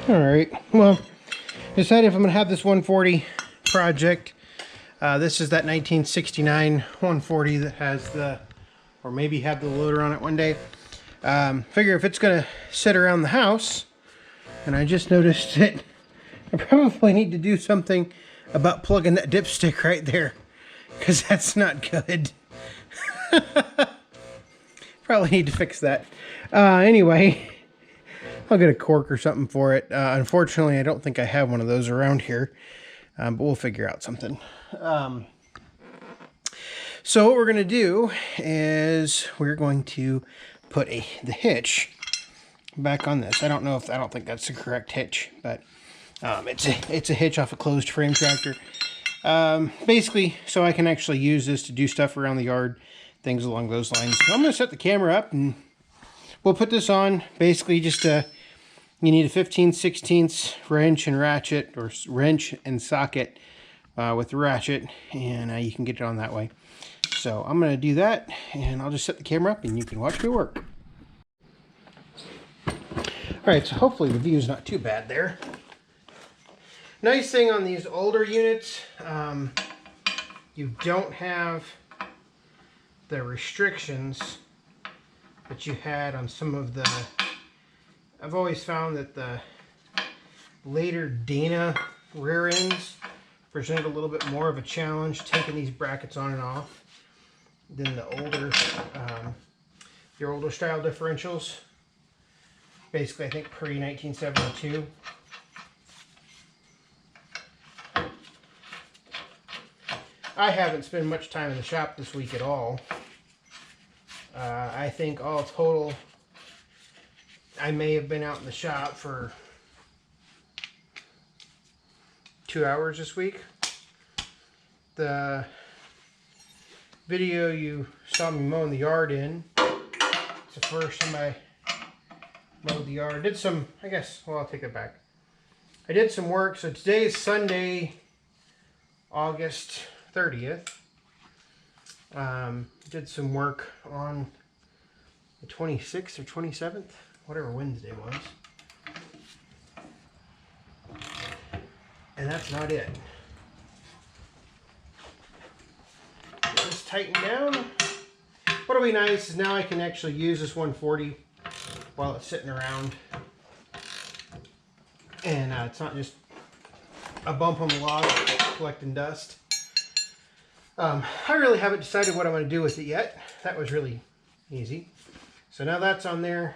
Alright, well, decided if I'm going to have this 140 project. This is that 1969 140 that has the, or maybe had the loader on it one day. Figure if it's going to sit around the house, and I just noticed that I probably need to do something about plugging that dipstick right there, because that's not good. Probably need to fix that. Anyway, I'll get a cork or something for it. Unfortunately, I don't think I have one of those around here, but we'll figure out something. So what we're going to do is we're going to put the hitch back on this. I don't think that's the correct hitch, but it's a hitch off a closed frame tractor. Basically, so I can actually use this to do stuff around the yard, things along those lines. So I'm going to set the camera up and we'll put this on. Basically, just you need a 15/16 wrench and ratchet, or wrench and socket with the ratchet, and you can get it on that way. So I'm going to do that, and I'll just set the camera up and you can watch me work. Alright, so hopefully the view is not too bad there. Nice thing on these older units, you don't have the restrictions that you had on some of the... I've always found that the later Dana rear ends present a little bit more of a challenge taking these brackets on and off than the older style differentials. Basically, I think pre-1972. I haven't spent much time in the shop this week at all. I think all total, I may have been out in the shop for 2 hours this week. The video you saw me mowing the yard in, it's the first time I mowed the yard. I did some, I guess, well, I'll take it back. I did some work. So today is Sunday, August 30th. Did some work on the 26th or 27th, whatever Wednesday was. And that's not it. Get this tightened down. What'll be nice is now I can actually use this 140 while it's sitting around. And it's not just a bump on the log collecting dust. I really haven't decided what I'm going to do with it yet. That was really easy. So now that's on there.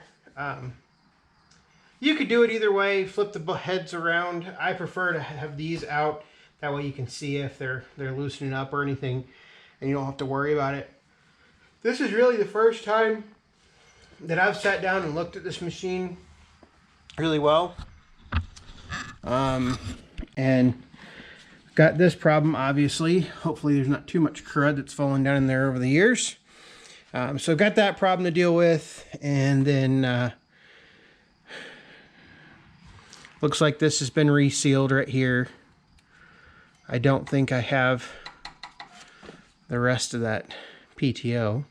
You could do it either way, flip the heads around. I prefer to have these out. That way you can see if they're loosening up or anything, and you don't have to worry about it. This is really the first time that I've sat down and looked at this machine really well. And got this problem, obviously. Hopefully there's not too much crud that's fallen down in there over the years. So got that problem to deal with, and then looks like this has been resealed right here. I don't think I have the rest of that PTO,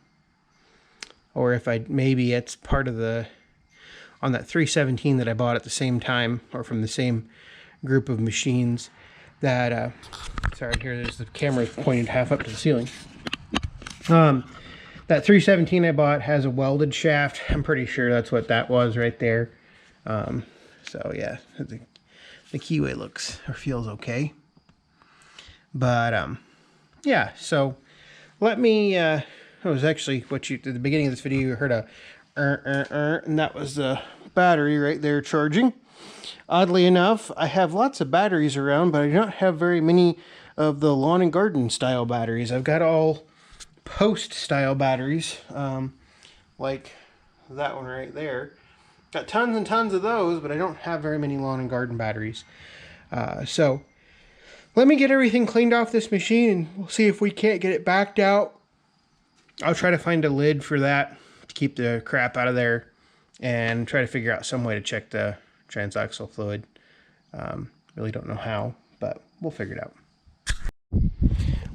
or if I, maybe it's part of the, on that 317 that I bought at the same time, or from the same group of machines that, sorry, here there's the camera pointed half up to the ceiling. That 317 I bought has a welded shaft. I'm pretty sure that's what that was right there. So yeah, the keyway looks or feels okay. But yeah, so let me, it was actually what you, at the beginning of this video, you heard a and that was the battery right there charging. Oddly enough, I have lots of batteries around, but I don't have very many of the lawn and garden style batteries. I've got all post style batteries, like that one right there. Got tons and tons of those, but I don't have very many lawn and garden batteries. So let me get everything cleaned off this machine, and we'll see if we can't get it backed out. I'll try to find a lid for that to keep the crap out of there, and try to figure out some way to check the transaxle fluid. Really don't know how, but we'll figure it out.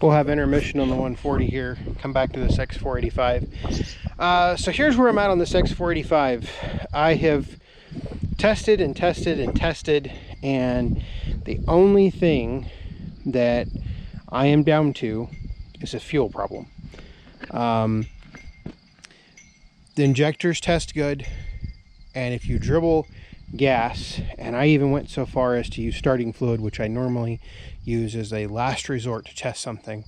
We'll have intermission on the 140 here, come back to this X485. So here's where I'm at on this X485. I have tested and tested and tested, and the only thing that I am down to is a fuel problem. The injectors test good, and if you dribble gas, and I even went so far as to use starting fluid, which I normally use as a last resort to test something,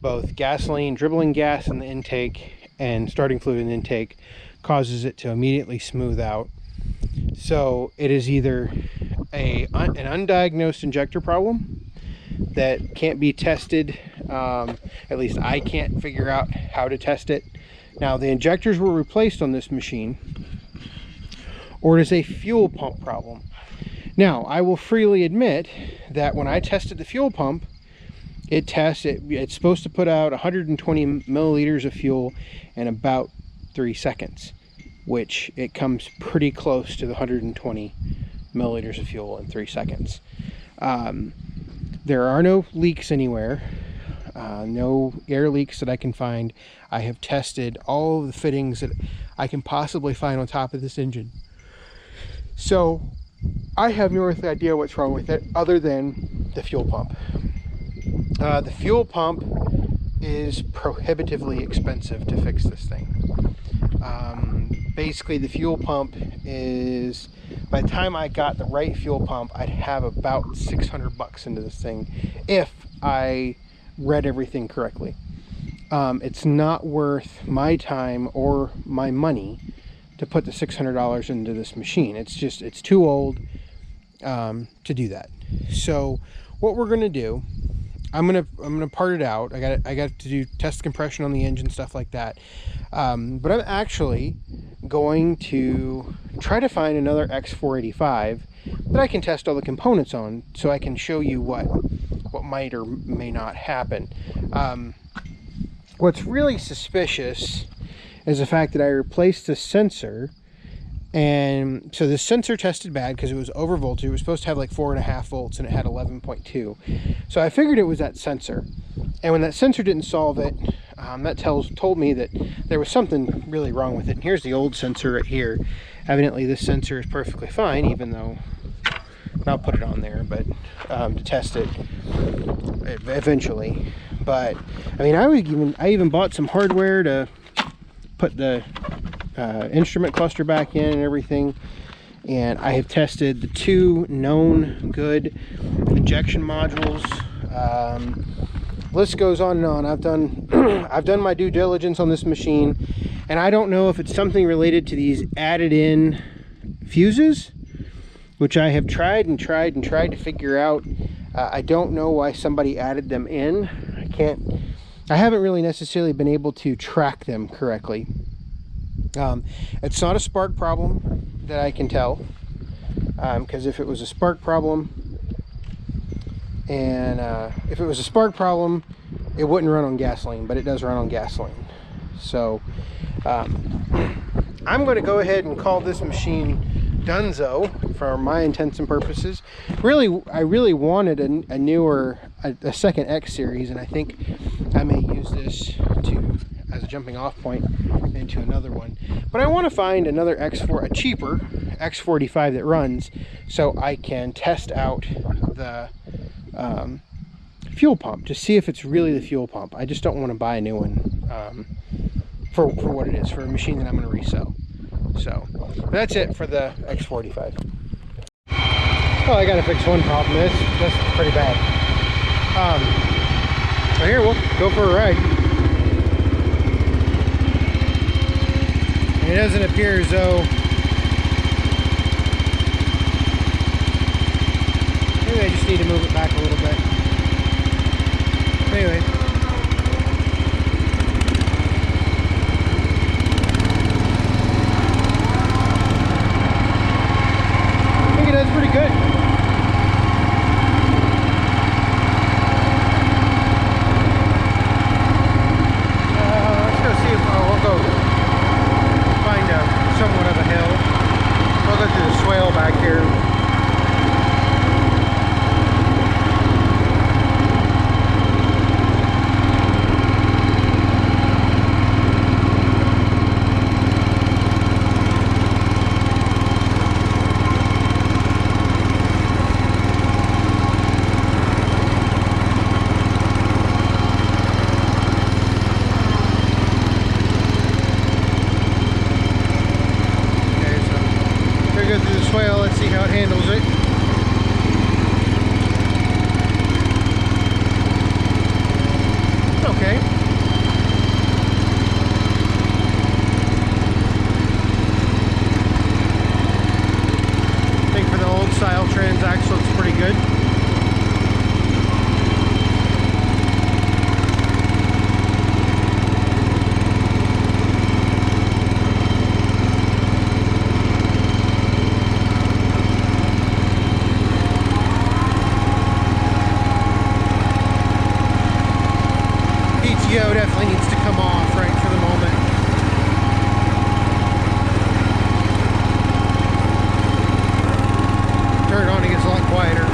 both gasoline, dribbling gas in the intake, and starting fluid in the intake causes it to immediately smooth out. So it is either an undiagnosed injector problem that can't be tested, at least I can't figure out how to test it. Now, the injectors were replaced on this machine, or it is a fuel pump problem. Now, I will freely admit that when I tested the fuel pump, it's supposed to put out 120 milliliters of fuel in about 3 seconds, which it comes pretty close to the 120 milliliters of fuel in 3 seconds. There are no leaks anywhere, no air leaks that I can find. I have tested all of the fittings that I can possibly find on top of this engine. So I have no earthly idea what's wrong with it other than the fuel pump. The fuel pump is prohibitively expensive to fix this thing. Basically, the fuel pump is, by the time I got the right fuel pump, I'd have about $600 into this thing if I read everything correctly. It's not worth my time or my money to put the $600 into this machine. It's too old to do that. So what we're gonna do, I'm gonna part it out. I got to do test compression on the engine, stuff like that. But I'm actually going to try to find another X485 that I can test all the components on, so I can show you what might or may not happen. What's really suspicious is the fact that I replaced the sensor, and so the sensor tested bad because it was over voltage. It was supposed to have like 4.5 volts and it had 11.2. So I figured it was that sensor, and when that sensor didn't solve it, that told me that there was something really wrong with it. And here's the old sensor right here. Evidently this sensor is perfectly fine, even though, and I'll put it on there, but to test it eventually. But I mean, I even bought some hardware to put the instrument cluster back in and everything, and I have tested the 2 known good injection modules. List goes on and on. I've done my due diligence on this machine, and I don't know if it's something related to these added in fuses, which I have tried to figure out. I don't know why somebody added them in. I haven't really necessarily been able to track them correctly. It's not a spark problem that I can tell, because if it was a spark problem, it wouldn't run on gasoline, but it does run on gasoline. So I'm going to go ahead and call this machine Dunzo for my intents and purposes. I really wanted a second X series, and I think I may use this as a jumping off point into another one. But I want to find another a cheaper X485 that runs, so I can test out the fuel pump to see if it's really the fuel pump. I just don't want to buy a new one for what it is, for a machine that I'm going to resell. So that's it for the X485. Well, I got to fix one problem. That's pretty bad. So here, we'll go for a ride. It doesn't appear as though, maybe I just need to move it back a little bit. Anyway. I think it does pretty good. Let's go see if we'll go find somewhat of a hill. We'll go through the swale back here. to go through the swale. Let's see how it handles it. It's okay. I think for the old style transaxle, it's pretty good. PTO definitely needs to come off right for the moment. Turn it on, it gets a lot quieter.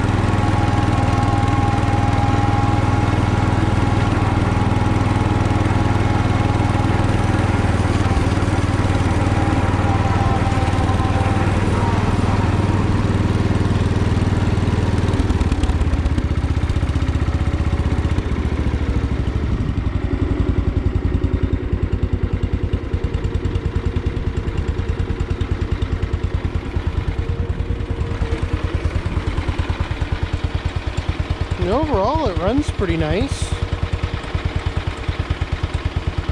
And overall, it runs pretty nice.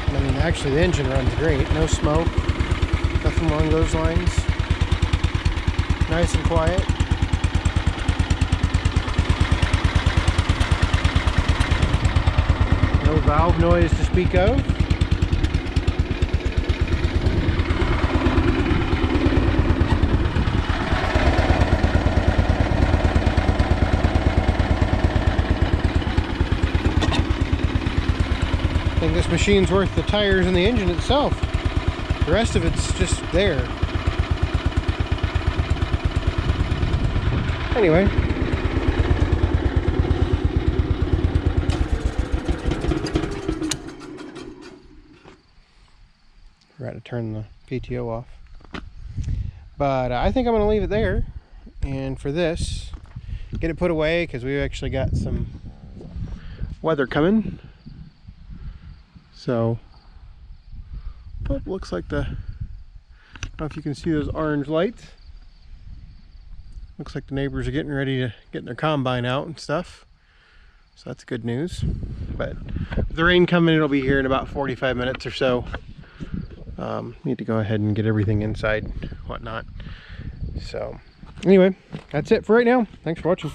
I mean, actually, the engine runs great. No smoke, nothing along those lines. Nice and quiet. No valve noise to speak of. I think this machine's worth the tires and the engine itself. The rest of it's just there. Anyway. Forgot to turn the PTO off. But I think I'm going to leave it there. And for this, get it put away because we've actually got some weather coming. So, oh, looks like I don't know if you can see those orange lights. Looks like the neighbors are getting ready to get their combine out and stuff. So that's good news. But with the rain coming, it'll be here in about 45 minutes or so. Need to go ahead and get everything inside, whatnot. So, anyway, that's it for right now. Thanks for watching.